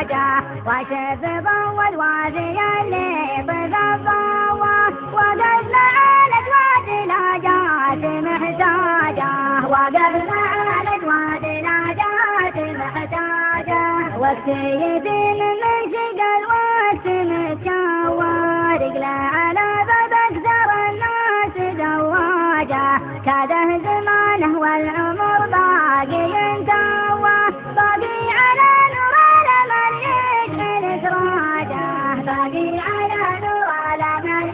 زواجه وشف ضوى الوافي اللي بضبوه وقفنا على جواد الهجات محتاجه وقفنا على جواد الهجات محتاجه وكتيتي من شقى الوقت متشوه رجله على باب اكثر الناس زواجه كاده زمانه والعمر باقي ينتوه باقي على نور الامل يشعل سراجه باقي على نور الامل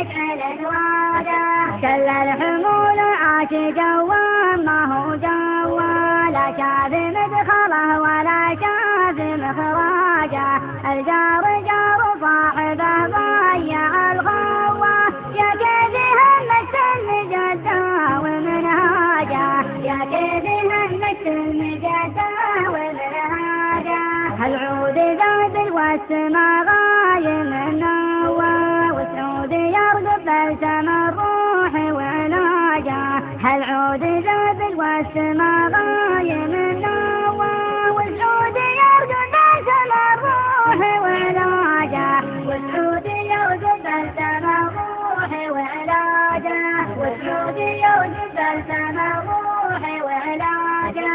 يشعل سراجه كل الحمول عاش جوا ما هو جوا لا شاف مدخله ولا شاف مخراجه الجار جار صاحبه ضيع الغوه يا كيف همت المجده ومنهاجه يا كيف همت المجده ومنهاجه العود ذات والسما غايم النوى والسعود يرقب بلسم الروح وعلاجه العود ذات والسما غايم النوى والسعود يرقب بلسم الروح وعلاجه والسعود يرقب بلسم الروح وعلاجه والسعود يرقب بلسم الروح وعلاجه